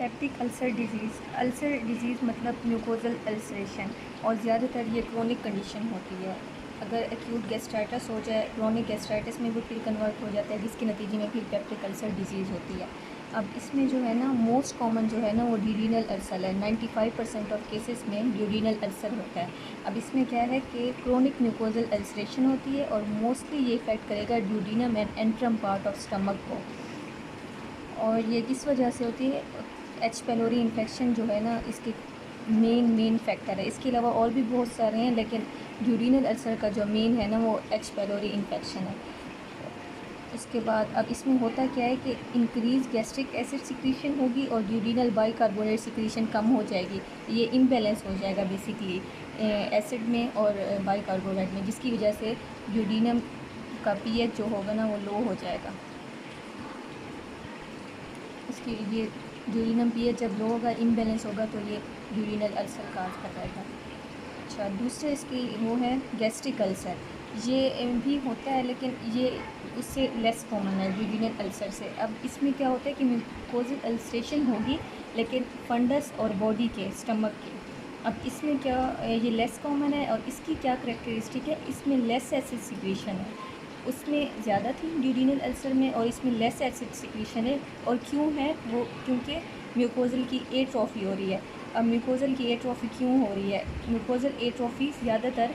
Peptic ulcer disease मतलब mucosal ulceration, और ज़्यादातर ये क्रोनिक कंडीशन होती है। अगर एक्यूट गैस्ट्राइटिस हो जाए, क्रोनिक गैस्ट्राइटिस में वो फिर कन्वर्ट हो जाता है, जिसके नतीजे में फिर पेप्टिक अल्सर डिजीज़ होती है। अब इसमें जो है ना मोस्ट कॉमन जो है ना वो ड्यूडिनल अल्सर है। 95% ऑफ केसेस में ड्यूडिनल अल्सर होता है। अब इसमें क्या है कि क्रोनिक म्यूकोजल अल्सरेशन होती है और मोस्टली ये इफ़ेक्ट करेगा duodenum and antrum part of stomach को। और ये किस वजह से होती है? एच पेलोरी इन्फेक्शन जो है ना इसके मेन फैक्टर है। इसके अलावा और भी बहुत सारे हैं, लेकिन ड्यूडिनल अल्सर का जो मेन है ना वो एच पेलोरी इन्फेक्शन है। इसके बाद अब इसमें होता क्या है कि इंक्रीज गैस्ट्रिक एसिड सिक्रीशन होगी और ड्यूडिनल बाइकार्बोनेट सिक्रीशन कम हो जाएगी। ये इम्बैलेंस हो जाएगा बेसिकली एसिड में और बाइकार्बोनेट में, जिसकी वजह से ड्यूडिनम का पीएच जो होगा ना वो लो हो जाएगा। इसके लिए ड्यूडिनम पीएच जब लो होगा, इम्बैलेंस होगा, तो ये ड्यूडिनल अल्सर काज कराएगा। अच्छा, दूसरे इसकी वो है गैस्ट्रिक अल्सर। ये भी होता है लेकिन ये उससे लेस कॉमन है ड्यूडिनल अल्सर से। अब इसमें क्या होता है कि म्यूकोजल अल्सरेशन होगी लेकिन फंडस और बॉडी के स्टमक के। अब इसमें क्या ये लेस कॉमन है और इसकी क्या करेक्टरिस्टिक है? इसमें लेस एसिड सिक्रीशन है, उसमें ज़्यादा थी ड्यूडिनल अल्सर में, और इसमें लेस एसिड सिक्रीशन है। और क्यों है वो? क्योंकि म्यूकोजल की एट्रोफी हो रही है। अब म्यूकोजल की एट्रोफी क्यों हो रही है? म्यूकोजल एट्रोफी ज़्यादातर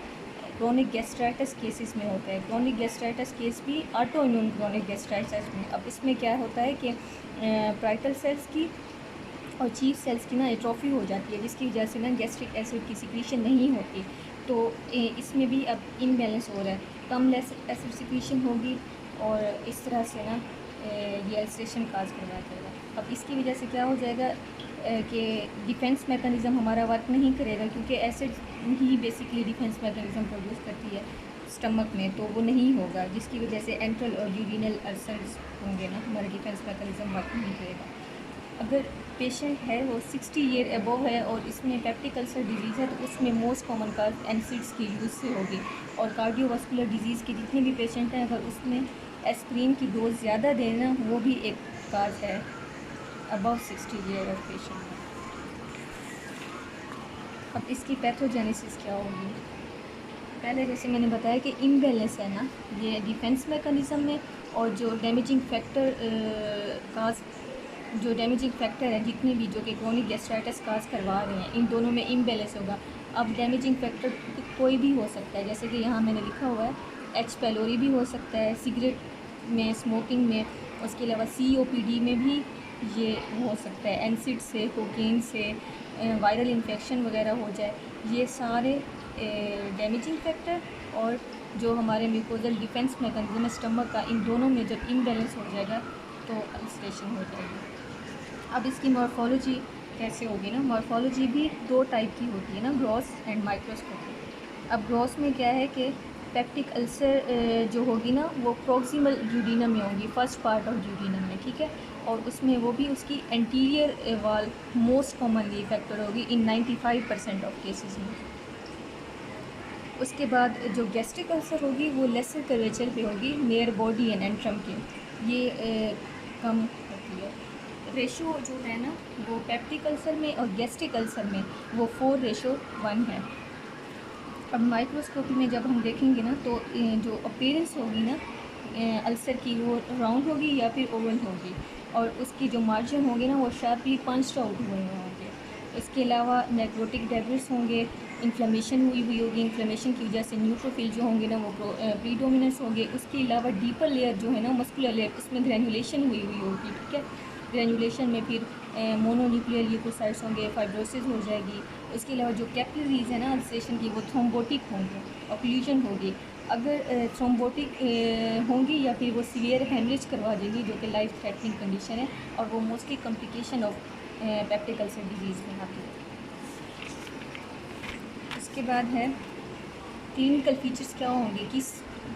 क्रोनिक गैस्ट्राइटिस केसेस में होता है। क्रोनिक गैस्ट्राइटिस केस भी ऑटो इम्यून क्रोनिक गैस्ट्राइटिस में। अब इसमें क्या होता है कि पार्इटल सेल्स की और चीफ सेल्स की ना एट्रोफी हो जाती है, जिसकी वजह से ना गैस्ट्रिक एसिड की सिक्रीशन नहीं होती। तो इसमें भी अब इम्बैलेंस हो रहा है, कम लेस एसिड सिक्रीशन होगी और इस तरह से ना ये अल्सरेशन काज करवा देगा। अब इसकी वजह से क्या हो जाएगा कि डिफेंस मैकेनिज़्म हमारा वर्क नहीं करेगा, क्योंकि एसिड ही बेसिकली डिफेंस मैकेनिज़्म प्रोड्यूस करती है स्टमक में, तो वो नहीं होगा, जिसकी वजह से एंट्रल और ड्यूडिनल अल्सर्स होंगे ना, हमारा डिफेंस मैकेनिज़्म वर्क नहीं करेगा। अगर पेशेंट है वो 60 ईयर अबव है और इसमें पेप्टिक अल्सर डिजीज़ है, तो उसमें मोस्ट कॉमन काज एनसिड्स की यूज़ से होगी। और कार्डियोवास्कुलर डिजीज़ के जितने भी पेशेंट हैं, अगर उसमें एस्प्रिन की डोज ज़्यादा देना, वो भी एक काज है अबव 60 ईयर ऑफ पेशेंट में। अब इसकी पैथोजेनेसिस क्या होगी? पहले जैसे मैंने बताया कि इम्बैलेंस है ना ये डिफेंस मैकेनिज़्म में, और जो डैमेजिंग फैक्टर है जितने भी जो कि क्रोनिक गैस्ट्राइटिस काज करवा रहे हैं, इन दोनों में इम्बैलेंस होगा। अब डैमेजिंग फैक्टर कोई भी हो सकता है, जैसे कि यहाँ मैंने लिखा हुआ है एच पेलोरी भी हो सकता है, सिगरेट में, स्मोकिंग में, उसके अलावा COPD में भी ये हो सकता है, एनसिड से, कोकीन से, वायरल इन्फेक्शन वगैरह हो जाए। ये सारे डैमेजिंग फैक्टर और जो हमारे म्यूकोजल डिफेंस मैकेनिज्म है स्टमक का, इन दोनों में जब इम्बैलेंस हो जाएगा तो अल्सरेशन हो जाएगी। अब इसकी मॉर्फोलॉजी कैसे होगी ना? मॉर्फोलॉजी भी दो टाइप की होती है ना, ग्रॉस एंड माइक्रोस्कोपिक। अब ग्रॉस में क्या है कि पेप्टिक अल्सर जो होगी ना वो प्रॉक्सिमल ड्यूडिनम में होगी, फर्स्ट पार्ट ऑफ ड्यूडिनम में, ठीक है। और उसमें वो भी उसकी एंटीरियर वाल मोस्ट कॉमनली इफेक्टेड होगी इन 95% ऑफ केसेस में। उसके बाद जो गैस्ट्रिक अल्सर होगी वो लेसर कर्वेचर पे होगी, नियर बॉडी एंड एंट्रम के, ये कम होती है। रेशो जो है ना वो पेप्टिक अल्सर में और गैस्ट्रिक अल्सर में वो 4:1 है। अब माइक्रोस्कोपी में जब हम देखेंगे ना तो जो अपीयरेंस होगी ना अल्सर की, वो राउंड होगी या फिर ओवल होगी, और उसकी जो मार्जिन होंगे ना वो शार्पली पंच्ड आउट हुए होंगे। इसके अलावा नेक्रोटिक डेब्रिस होंगे, इन्फ्लेमेशन हुई होगी, इन्फ्लेमेशन की वजह से न्यूट्रोफिल जो होंगे ना वो प्रीडोमिनेंस होंगे। उसके अलावा डीपर लेयर जो है ना मस्कुलर लेयर, उसमें ग्रैनुलेशन हुई होगी, ठीक है। ग्रैनुलेशन में फिर मोनोन्यूक्लियर ल्यूकोसाइट्स होंगे, फाइब्रोसिस हो जाएगी। इसके अलावा जो कैपिलरीज है ना अल्सरेशन की वो थ्रोम्बोटिक होंगे, ऑक्लूजन होगी। अगर थ्रोम्बोटिक होंगी या फिर वो सीवियर हेमरेज करवा देगी, जो कि लाइफ थ्रेटनिंग कंडीशन है, और वो mostly complication of peptic ulcer disease में आती है। उसके बाद है क्लिनिकल फीचर्स क्या होंगे,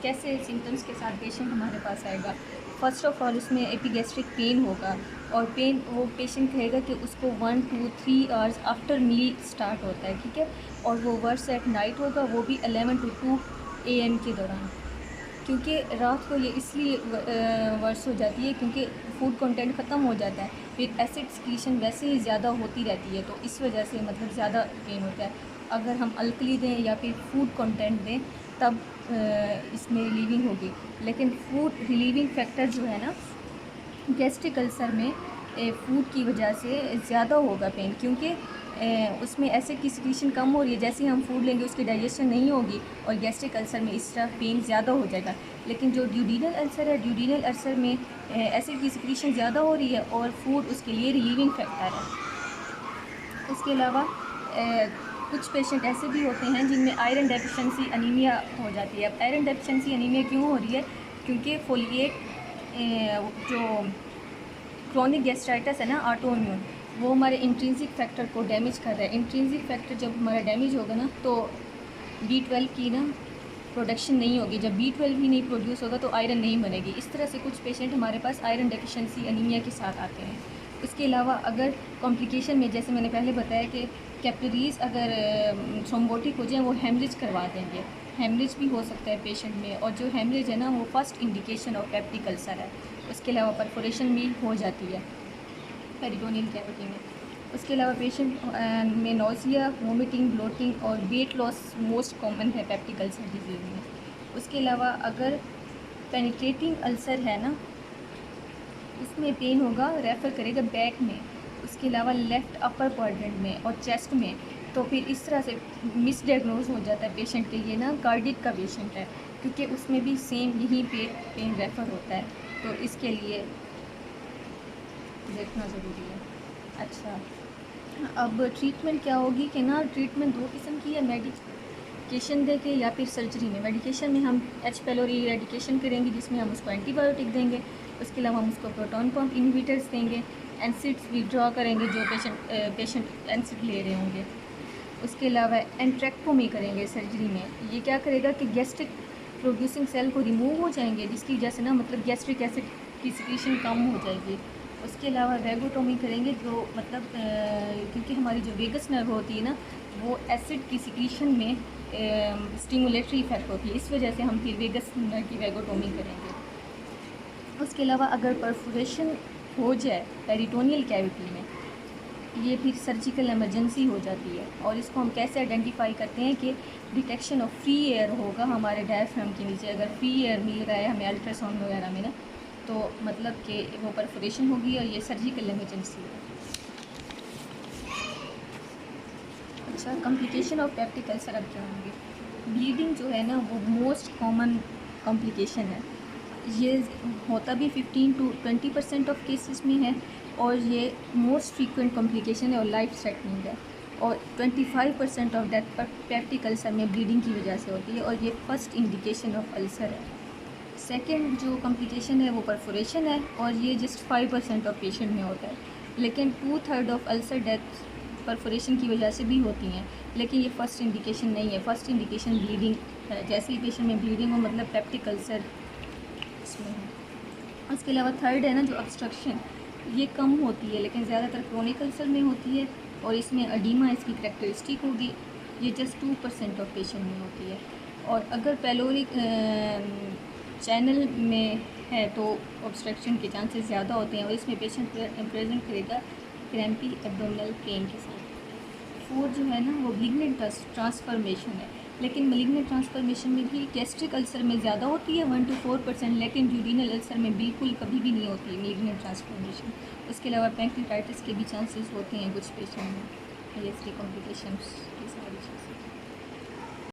कैसे सिम्टम्स के साथ पेशेंट हमारे पास आएगा। फर्स्ट ऑफ ऑल उसमें एपिगैस्ट्रिक पेन होगा, और पेन वो पेशेंट कहेगा कि उसको 1 to 3 hours after meal start होता है, ठीक है। और वो वर्स एट नाइट होगा, वो भी 11 to 2 AM के दौरान। क्योंकि रात को ये इसलिए वर्स हो जाती है क्योंकि फूड कंटेंट ख़त्म हो जाता है, फिर एसिड सिक्रीशन वैसे ही ज़्यादा होती रहती है, तो इस वजह से मतलब ज़्यादा पेन होता है। अगर हम अल्कली दें या फिर फूड कंटेंट दें तब इसमें रिलीविंग होगी। लेकिन फूड रिलीविंग फैक्टर जो है ना गैस्ट्रिक अल्सर में फूड की वजह से ज़्यादा होगा पेन, क्योंकि उसमें एसिड की सिक्रीशन कम हो रही है। जैसे हम फूड लेंगे उसकी डाइजेशन नहीं होगी और गैस्ट्रिक अल्सर में इस तरह पेन ज़्यादा हो जाएगा। लेकिन जो ड्यूडिनल अल्सर है, ड्यूडिनल अल्सर में एसिड की सिक्रीशन ज़्यादा हो रही है और फूड उसके लिए रिलीविंग फैक्टर है। इसके अलावा कुछ पेशेंट ऐसे भी होते हैं जिनमें आयरन डेफिशिएंसी अनीमिया हो जाती है। अब आयरन डेफिशिएंसी अनीमिया क्यों हो रही है? क्योंकि फोलिएट जो क्रॉनिक गैस्ट्राइटिस है ना, ऑटोइम्यून, वो हमारे इंट्रिंसिक फैक्टर को डैमेज कर रहा है। इंट्रिंसिक फैक्टर जब हमारा डैमेज होगा ना तो B12 की ना प्रोडक्शन नहीं होगी। जब B12 ही नहीं प्रोड्यूस होगा तो आयरन नहीं बनेगी। इस तरह से कुछ पेशेंट हमारे पास आयरन डेफिशिएंसी अनीमिया के साथ आते हैं। इसके अलावा अगर कॉम्प्लिकेशन में, जैसे मैंने पहले बताया कि कैपिलरीज अगर थ्रोम्बोटिक हो जाए वो हेमरेज करवा देंगे, हेमरेज भी हो सकता है पेशेंट में, और जो हेमरेज है ना वो first indication of peptic ulcer है। उसके अलावा परफोरेशन भी हो जाती है पेरिटोनियल कैविटी में। उसके अलावा पेशेंट में नोज़िया, वोमिटिंग, ब्लोटिंग और वेट लॉस मोस्ट कॉमन है पेप्टिक अल्सर डिजीज़ में। उसके अलावा अगर पेनिट्रेटिंग अल्सर है ना, इसमें पेन होगा, रेफ़र करेगा बैक में, उसके अलावा लेफ़्ट अपर क्वाड्रेंट में और चेस्ट में। तो फिर इस तरह से मिसडायग्नोज हो जाता है पेशेंट के लिए ना कार्डिक का पेशेंट है, क्योंकि उसमें भी सेम यही पेन रेफ़र होता है। तो इसके लिए देखना ज़रूरी है। अच्छा, अब ट्रीटमेंट क्या होगी कि ना, ट्रीटमेंट दो किस्म की है, मेडिकेशन दे के या फिर सर्जरी में। मेडिकेशन में हम H. pylori इरेडिकेशन करेंगे जिसमें हम उसको एंटीबायोटिक देंगे। उसके अलावा हम उसको प्रोटॉन पंप इनहिबिटर्स देंगे, एनसिड्स विड्रॉ करेंगे जो पेशेंट एनसिड ले रहे होंगे। उसके अलावा एंट्रेक्टोमी करेंगे सर्जरी में। ये क्या करेगा कि गैस्ट्रिक प्रोड्यूसिंग सेल को रिमूव हो जाएंगे, जिसकी वजह से ना मतलब गैस्ट्रिक एसिड की सिक्रीशन कम हो जाएगी। उसके अलावा वेगोटोमी करेंगे, जो मतलब क्योंकि हमारी जो वेगस नर्व होती है ना वो एसिड की सिक्रीशन में स्टिमुलेटरी इफेक्ट होती है, इस वजह से हम फिर वेगस नर्व की वेगोटोमी करेंगे। उसके अलावा अगर परफोरेशन हो जाए पेरिटोनियल कैविटी में, ये फिर सर्जिकल इमरजेंसी हो जाती है। और इसको हम कैसे आइडेंटिफाई करते हैं कि डिटेक्शन ऑफ फ्री एयर होगा हमारे डायफ्राम के नीचे। अगर फ्री एयर मिल रहा है हमें अल्ट्रासाउंड वगैरह में ना, तो मतलब कि वो परफोरेशन होगी और ये सर्जिकल इमरजेंसी है। अच्छा, कॉम्प्लिकेशन ऑफ पेप्टिक अल्सर अब क्या होंगे? ब्लीडिंग जो है ना वो मोस्ट कॉमन कॉम्प्लिकेशन है। ये होता भी 15 to 20% ऑफ केसेस में है, और ये मोस्ट फ्रीक्वेंट कॉम्प्लिकेशन है और लाइफ थ्रेटनिंग है। और 25% ऑफ डेथ पेप्टिक अल्सर में ब्लीडिंग की वजह से होती है, और ये फर्स्ट इंडिकेशन ऑफ अल्सर है। सेकेंड जो कॉम्प्लिकेशन है वो परफोरेशन है, और ये जस्ट 5% ऑफ पेशेंट में होता है। लेकिन 2/3 ऑफ अल्सर डेथ परफोरेशन की वजह से भी होती हैं, लेकिन ये फर्स्ट इंडिकेशन नहीं है। फर्स्ट इंडिकेशन ब्लीडिंग है। जैसे ही पेशेंट में ब्लीडिंग हो मतलब पेप्टिक अल्सर इसमें है। उसके अलावा थर्ड है ना जो ऑब्स्ट्रक्शन, ये कम होती है लेकिन ज़्यादातर क्रोनिक अल्सर में होती है, और इसमें अडीमा इसकी करेक्टरिस्टिक होगी। ये जस्ट 2% ऑफ पेशेंट में होती है। और अगर पेलोरिक चैनल में है तो ऑब्स्ट्रक्शन के चांसेस ज़्यादा होते हैं, और इसमें पेशेंट प्रेजेंट करेगा क्रैम्पी एब्डोमिनल पेन के साथ। फोर्थ जो है ना वो मलिग्नेंट ट्रांसफॉर्मेशन है, लेकिन मलिग्नेंट ट्रांसफॉर्मेशन में भी गैस्ट्रिक अल्सर में ज़्यादा होती है 1 to 4%, लेकिन ड्यूडिनल अल्सर में बिल्कुल कभी भी नहीं होती है मलिग्नेंट ट्रांसफॉर्मेशन। उसके अलावा पैंक्रियाटाइटिस के भी चांसेस होते हैं कुछ पेशेंट में। ये इसकी कॉम्प्लिकेशंस।